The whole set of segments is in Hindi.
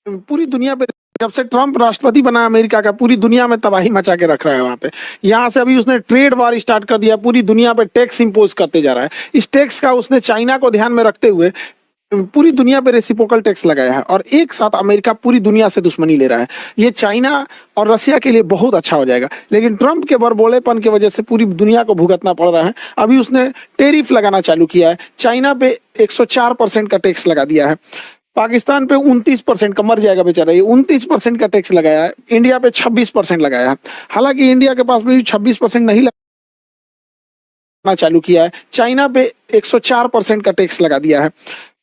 पूरी दुनिया पे जब से ट्रम्प राष्ट्रपति बना अमेरिका का, पूरी दुनिया में तबाही मचा के रख रहा है वहां पे। यहाँ से अभी उसने ट्रेड वॉर स्टार्ट कर दिया, पूरी दुनिया पे टैक्स इंपोज करते जा रहा है। इस टैक्स का उसने चाइना को ध्यान में रखते हुए पूरी दुनिया पे रेसिप्रोकल टैक्स लगाया है, और एक साथ अमेरिका पूरी दुनिया से दुश्मनी ले रहा है। ये चाइना और रसिया के लिए बहुत अच्छा हो जाएगा, लेकिन ट्रम्प के बड़बोलेपन की वजह से पूरी दुनिया को भुगतना पड़ रहा है। अभी उसने टेरिफ लगाना चालू किया है, चाइना पे 104% का टैक्स लगा दिया है, पाकिस्तान पे 29% का, मर जाएगा बेचारा, ये 29% का टैक्स लगाया है, इंडिया पे 26% लगाया है। हालांकि इंडिया के पास भी 26% नहीं लगाना चालू किया है, चाइना पे 104% का टैक्स लगा दिया है,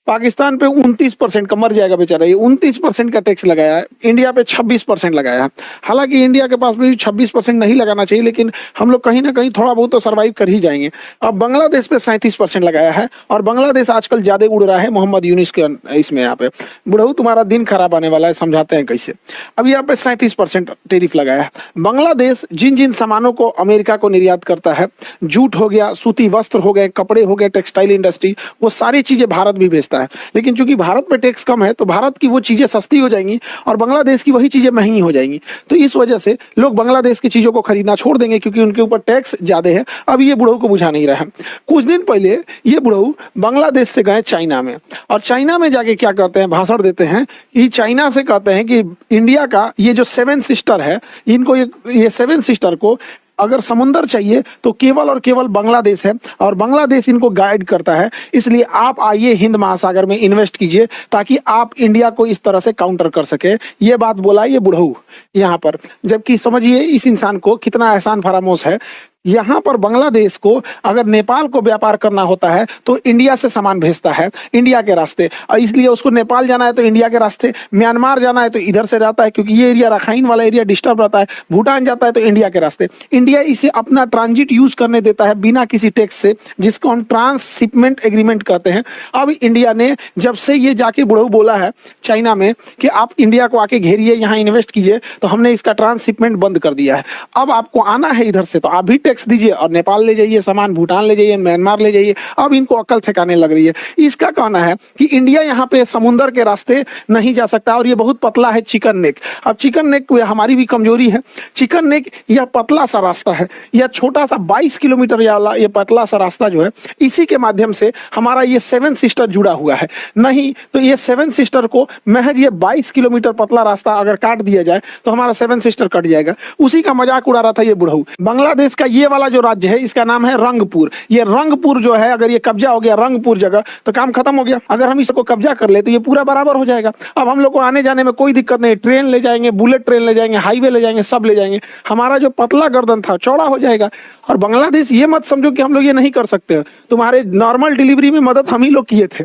पाकिस्तान पे 29% का, मर जाएगा बेचारा, ये 29% का टैक्स लगाया है, इंडिया पे 26% लगाया है। हालांकि इंडिया के पास भी 26% नहीं लगाना चाहिए, लेकिन हम लोग कहीं ना कहीं थोड़ा बहुत तो सर्वाइव कर ही जाएंगे। अब बांग्लादेश पे 37% लगाया है, और बांग्लादेश आजकल ज्यादा उड़ रहा है मोहम्मद यूनिस के इसमें। यहाँ पे बुढ़ऊ तुम्हारा दिन खराब आने वाला है, समझाते हैं कैसे। अब यहाँ पे 37% टेरिफ लगाया है। बांग्लादेश जिन जिन सामानों को अमेरिका को निर्यात करता है, जूट हो गया, सूती वस्त्र हो गए, कपड़े हो गए, टेक्सटाइल इंडस्ट्री, वो सारी चीजें भारत भी भेजता है। लेकिन चूंकि भारत पे टैक्स कम है, तो भारत की वो चीजें सस्ती हो जाएंगी और बांग्लादेश की वही चीजें महंगी हो जाएंगी। तो इस वजह से लोग बांग्लादेश की चीजों को खरीदना छोड़ देंगे, क्योंकि उनके ऊपर टैक्स ज्यादा है। अब ये बुढ़ऊ को बुझा नहीं रहा है। कुछ दिन पहले ये बुढ़ऊ बांग्लादेश से गए चाइना में, और चाइना में जाके क्या करते हैं, भाषण देते हैं कि चाइना से कहते हैं कि इंडिया का ये जो 7 सिस्टर है, इनको ये 7 सिस्टर को अगर समुंदर चाहिए तो केवल और केवल बांग्लादेश है, और बांग्लादेश इनको गाइड करता है। इसलिए आप आइए हिंद महासागर में इन्वेस्ट कीजिए, ताकि आप इंडिया को इस तरह से काउंटर कर सके। ये बात बोला ये बुढ़ऊ यहाँ पर, जबकि समझिए इस इंसान को कितना एहसान फरामोश है। यहाँ पर बांग्लादेश को अगर नेपाल को व्यापार करना होता है तो इंडिया से सामान भेजता है, इंडिया के रास्ते, और इसलिए उसको नेपाल जाना है तो इंडिया के रास्ते, म्यांमार जाना है तो इधर से जाता है, क्योंकि ये एरिया रखाइन वाला एरिया डिस्टर्ब रहता है, भूटान जाता है तो इंडिया के रास्ते। इंडिया इसे अपना ट्रांजिट यूज करने देता है बिना किसी टैक्स से, जिसको हम ट्रांसशिपमेंट एग्रीमेंट कहते हैं। अब इंडिया ने जब से ये जाके बुढ़ऊ बोला है चाइना में कि आप इंडिया को आके घेरिए, यहाँ इन्वेस्ट कीजिए, तो हमने इसका ट्रांसशिपमेंट बंद कर दिया है। अब आपको आना है इधर से तो आप भी टैक्स दीजिए, और नेपाल ले जाइए सामान, भूटान ले जाइए, म्यांमार ले जाइए। अब इनको अक्ल ठिकाने लग रही है। इसका कहना है कि इंडिया यहाँ पे समुद्र के रास्ते नहीं जा सकता, और ये बहुत पतला है चिकन नेक। अब चिकन नेक हमारी भी कमजोरी है। चिकन नेक यह पतला सा रास्ता है, यह छोटा सा 22 किलोमीटर वाला ये पतला सा रास्ता जो है, इसी के माध्यम से हमारा ये 7 सिस्टर जुड़ा हुआ है। नहीं तो ये 7 सिस्टर को महज ये 22 किलोमीटर पतला रास्ता अगर काट दिया जाए तो हमारा 7 सिस्टर कट जाएगा। उसी का मजाक उड़ा रहा था ये बुढ़ऊ। बांग्लादेश का ये वाला जो राज्य है, इसका नाम है रंगपुर। ये रंगपुर जो है, अगर ये कब्जा हो गया रंगपुर जगह, तो काम खत्म हो गया। अगर हम इसको कब्जा कर ले तो ये पूरा बराबर हो जाएगा। अब हम लोग को आने जाने में कोई दिक्कत नहीं, ट्रेन ले जाएंगे, बुलेट ट्रेन ले जाएंगे, हाईवे ले जाएंगे, सब ले जाएंगे। हमारा जो पतला गर्दन था चौड़ा हो जाएगा। और बांग्लादेश ये मत समझो कि हम लोग ये नहीं कर सकते, तुम्हारे नॉर्मल डिलीवरी में मदद हम ही लोग किए थे।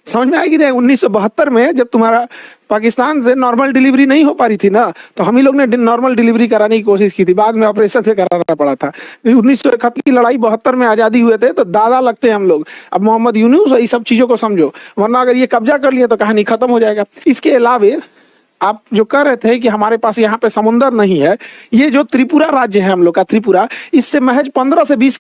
समझ में आएगी नहीं, 1972 में जब तुम्हारा पाकिस्तान से नॉर्मल डिलीवरी नहीं हो पा रही थी ना, तो हम ही लोग ने नॉर्मल डिलीवरी कराने की कोशिश की थी, बाद में ऑपरेशन से कराना पड़ा था। 1971 की लड़ाई, 72 में आजादी हुए थे, तो दादा लगते हैं हम लोग। अब मोहम्मद यूनुस ये सब चीजों को समझो, वरना अगर ये कब्जा कर लिए तो कहानी खत्म हो जाएगा। इसके अलावे आप जो कह रहे थे कि हमारे पास यहाँ पे समुंदर नहीं है, ये जो त्रिपुरा राज्य है हम लोग का, त्रिपुरा, इससे महज 15 से 20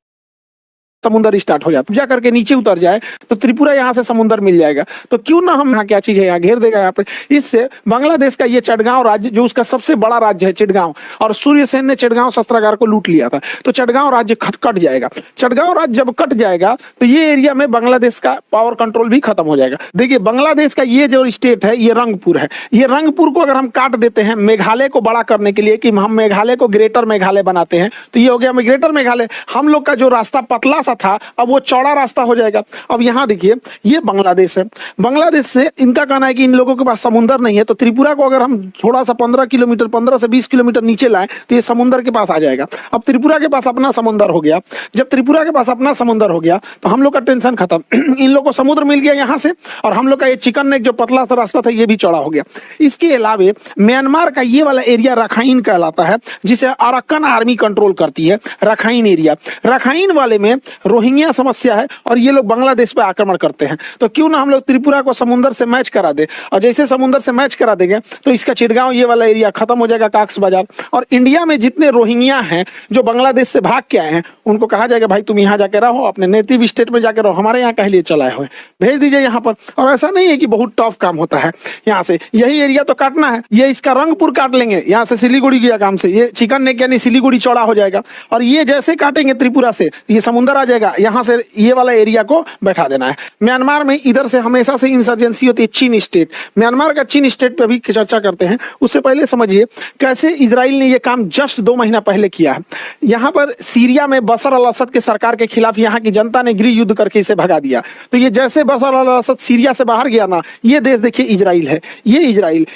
समुंदर स्टार्ट हो जाता, जा करके नीचे उतर जाए तो त्रिपुरा यहाँ से समुंदर मिल जाएगा। तो क्यों ना हम यहाँ, क्या चीज है यहाँ घेर देगा यहाँ पे। इससे बांग्लादेश का ये चटगांव राज्य, जो उसका सबसे बड़ा राज्य है चिटगांव, और सूर्यसेन ने चिटगांव शस्त्रागार को लूट लिया था, तो चटगांव राज्य कट जाएगा। चटगांव राज्य जब कट जाएगा तो ये एरिया में बांग्लादेश का पावर कंट्रोल भी खत्म हो जाएगा। देखिए बांग्लादेश का ये जो स्टेट है, ये रंगपुर है। ये रंगपुर को अगर हम काट देते हैं मेघालय को बड़ा करने के लिए, कि हम मेघालय को ग्रेटर मेघालय बनाते हैं, तो ये हो गया ग्रेटर मेघालय। हम लोग का जो रास्ता पतला था, अब वो चौड़ा रास्ता हो जाएगा। अब यहाँ देखिए ये बांग्लादेश है। बांग्लादेश से इनका कहना है कि इन लोगों के पास समुंदर नहीं है, तो त्रिपुरा को अगर हम थोड़ा सा 15 किलोमीटर, 15 से 20 किलोमीटर नीचे लाएं तो ये समुंदर के पास आ जाएगा। अब त्रिपुरा के पास अपना समुंदर हो गया। जब त्रिपुरा के पास अपना समुंदर हो गया तो हम लोग का टेंशन खत्म। इन लोग को समुद्र मिल गया यहाँ से, और हम लोग का ये चिकन नेक जो पतला सा रास्ता था ये भी चौड़ा हो गया। इसके अलावे म्यांमार का ये वाला एरिया रखाइन कहलाता है, जिसे अराकान आर्मी कंट्रोल करती है। रखाइन एरिया, रखाइन वाले में रोहिंग्या समस्या है और ये लोग बांग्लादेश पे आक्रमण करते हैं, तो क्यों ना हम लोग त्रिपुरा को समुद्र से मैच करा दे, और जैसे समुद्र से मैच करा देंगे तो इसका चिटगांव ये वाला एरिया खत्म हो जाएगा, काक्स बाजार। और इंडिया में जितने रोहिंग्या हैं जो बांग्लादेश से भाग के आए हैं, उनको कहा जाएगा भाई तुम यहाँ जाके रहो, अपने नेटिव स्टेट में जाके रहो, हमारे यहाँ कह लिए चलाए हुए भेज दीजिए यहाँ पर। और ऐसा नहीं है कि बहुत टफ काम होता है, यहाँ से यही एरिया तो काटना है, ये इसका रंगपुर काट लेंगे, यहाँ से सिलीगुड़ी गया काम से, ये चिकन नेक यानी सिलीगुड़ी चौड़ा हो जाएगा, और ये जैसे काटेंगे त्रिपुरा से ये समुद्र आ जाएगा, यहाँ से ये वाला एरिया को बैठा देना है। म्यांमार में इधर से हमेशा से इंसर्जेंसी होती है, चीन स्टेट, म्यांमार का चीन स्टेट पे भी चर्चा करते हैं। उससे पहले समझिए कैसे इजराइल ने ये काम जस्ट 2 महीना पहले किया है। यहाँ पर सीरिया में बशर अल असद के सरकार के खिलाफ यहाँ की जनता ने गृह युद्ध करके इसे भगा दिया। तो ये जैसे बशर अल असद सीरिया से बाहर गया ना, ये देश देखिए इजराइल है, ये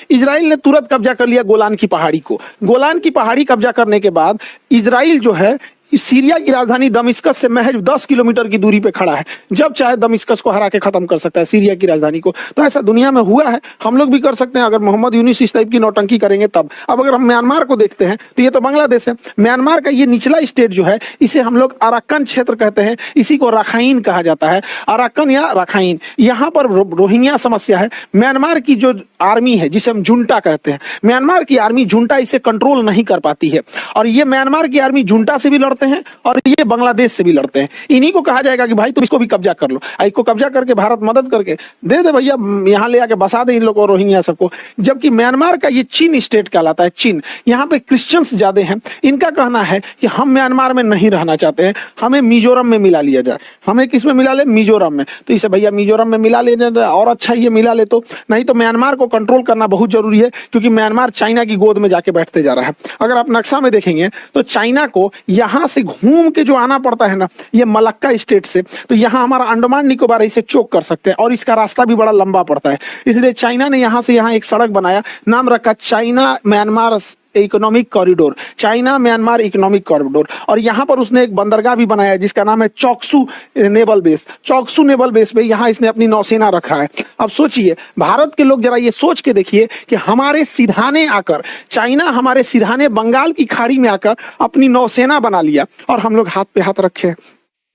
इजराइल ने तुरंत कब्जा कर लिया गोलान की पहाड़ी को। गोलान की पहाड़ी कब्जा करने के बाद इजराइल जो है सीरिया की राजधानी दमिश्कस से महज 10 किलोमीटर की दूरी पे खड़ा है, जब चाहे दमिश्कस को हरा के खत्म कर सकता है सीरिया की राजधानी को। तो ऐसा दुनिया में हुआ है, हम लोग भी कर सकते हैं अगर मोहम्मद यूनिस इस टाइप की नौटंकी करेंगे तब। अब अगर हम म्यांमार को देखते हैं तो ये तो बांग्लादेश है, म्यांमार का ये निचला स्टेट जो है इसे हम लोग अराक्कन क्षेत्र कहते हैं, इसी को राखाइन कहा जाता है, अराक्कन या राखाइन। यहाँ पर रोहिंग्या समस्या है। म्यांमार की जो आर्मी है जिसे हम जुंटा कहते हैं, म्यांमार की आर्मी जुंटा इसे कंट्रोल नहीं कर पाती है, और ये म्यांमार की आर्मी जुंटा से भी लड़ते हैं और ये बांग्लादेश से भी लड़ते हैं। इन्हीं को कहा जाएगा कि भाई तुम इसको भी कब्जा कर लो, इसको कब्जा करके भारत मदद करके दे दे भैया, यहाँ ले आके बसा दे इन लोगों को, रोहिंग्या सबको। जबकि म्यांमार का ये चीन स्टेट कहलाता है, चीन, यहाँ पे क्रिश्चियंस ज्यादा हैं। इनका कहना है कि हम म्यांमार में नहीं रहना चाहते हैं, हमें मिजोरम में मिला लिया जाए। हमें किस में मिला ले? मिजोरम में। तो इसे भैया मिजोरम में मिला ले और अच्छा ये मिला ले, तो नहीं तो म्यांमार को कंट्रोल करना बहुत जरूरी है, क्योंकि म्यांमार चाइना की गोद में जाके बैठते जा रहा है। अगर आप नक्शा में देखेंगे तो चाइना को यहाँ से घूम के जो आना पड़ता है ना, ये मलक्का स्टेट से, तो यहाँ हमारा अंडमान निकोबार इसे चोक कर सकते हैं, और इसका रास्ता भी बड़ा लंबा पड़ता है। इसलिए चाइना ने यहाँ से यहाँ एक सड़क बनाया, नाम रखा China Myanmar economic corridor, China Myanmar economic corridor. और यहाँ पर उसने एक बंदरगाह भी बनाया जिसका नाम है चौकसू नेवल बेस। चौकसू नेवल बेस पे यहाँ इसने अपनी नौसेना रखा है। अब सोचिए, भारत के लोग जरा ये सोच के देखिए कि हमारे सिधाने आकर चाइना, हमारे सिधाने बंगाल की खाड़ी में आकर अपनी नौसेना बना लिया, और हम लोग हाथ पे हाथ रखे।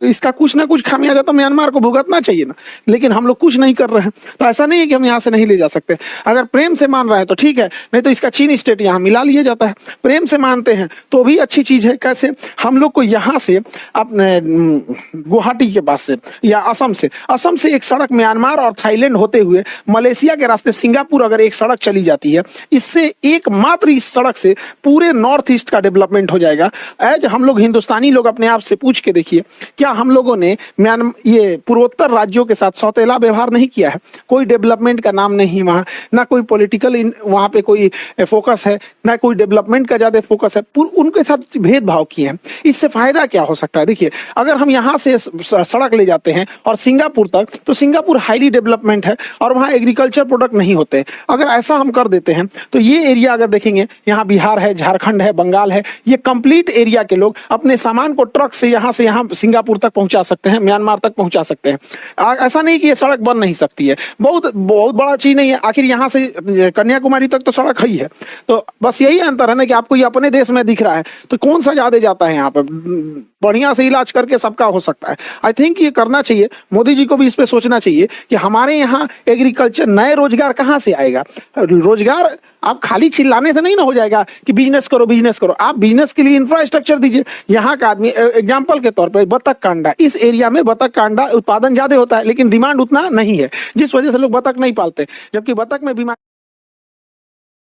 तो इसका कुछ ना कुछ खामियाजा तो म्यांमार को भुगतना चाहिए ना, लेकिन हम लोग कुछ नहीं कर रहे हैं। तो ऐसा नहीं है कि हम यहाँ से नहीं ले जा सकते, अगर प्रेम से मान रहे हैं तो ठीक है, नहीं तो इसका चीन स्टेट यहाँ मिला लिया जाता है। प्रेम से मानते हैं तो भी अच्छी चीज है। कैसे? हम लोग को यहाँ से अपने गुवाहाटी के पास से या असम से एक सड़क म्यांमार और थाईलैंड होते हुए मलेशिया के रास्ते सिंगापुर अगर एक सड़क चली जाती है, इससे एकमात्र इस सड़क से पूरे नॉर्थ ईस्ट का डेवलपमेंट हो जाएगा। एज हम लोग हिंदुस्तानी लोग अपने आप से पूछ के देखिए, क्या हम लोगों ने ये पूर्वोत्तर राज्यों के साथ सौतेला व्यवहार नहीं किया है? कोई डेवलपमेंट का नाम नहीं वहां, ना कोई पॉलिटिकल वहां पे कोई फोकस है, ना कोई डेवलपमेंट का ज्यादा फोकस है, उनके साथ भेदभाव किए हैं। इससे फायदा क्या हो सकता है? देखिए, अगर हम यहाँ से सड़क ले जाते हैं और सिंगापुर तक, तो सिंगापुर हाईली डेवलपमेंट है और वहाँ एग्रीकल्चर प्रोडक्ट नहीं होते। अगर ऐसा हम कर देते हैं तो ये एरिया अगर देखेंगे, यहाँ बिहार है, झारखंड है, बंगाल है, ये कंप्लीट एरिया के लोग अपने सामान को ट्रक से यहाँ सिंगापुर तक पहुंचा सकते हैं, म्यांमार तक पहुंचा सकते हैं। ऐसा नहीं कि ये सड़क बन नहीं सकती है, बहुत बड़ा चीज नहीं है। आखिर यहाँ से कन्याकुमारी तक तो सड़क ही है। तो बस यही अंतर है ना कि आपको ये अपने देश में दिख रहा है, तो कौन सा ज्यादा जाता है यहाँ पे? बढ़िया से इलाज करके सबका हो सकता है। आई थिंक ये करना चाहिए, मोदी जी को भी इस पे सोचना चाहिए कि हमारे यहाँ एग्रीकल्चर, नए रोजगार कहाँ से आएगा? रोजगार आप खाली चिल्लाने से नहीं ना हो जाएगा कि बिजनेस करो बिजनेस करो। आप बिजनेस के लिए इंफ्रास्ट्रक्चर दीजिए। यहाँ का आदमी, एग्जाम्पल के तौर पर बतख का अंडा, इस एरिया में बतख का अंडा उत्पादन ज्यादा होता है, लेकिन डिमांड उतना नहीं है, जिस वजह से लोग बतख नहीं पालते, जबकि बतख में बीमारी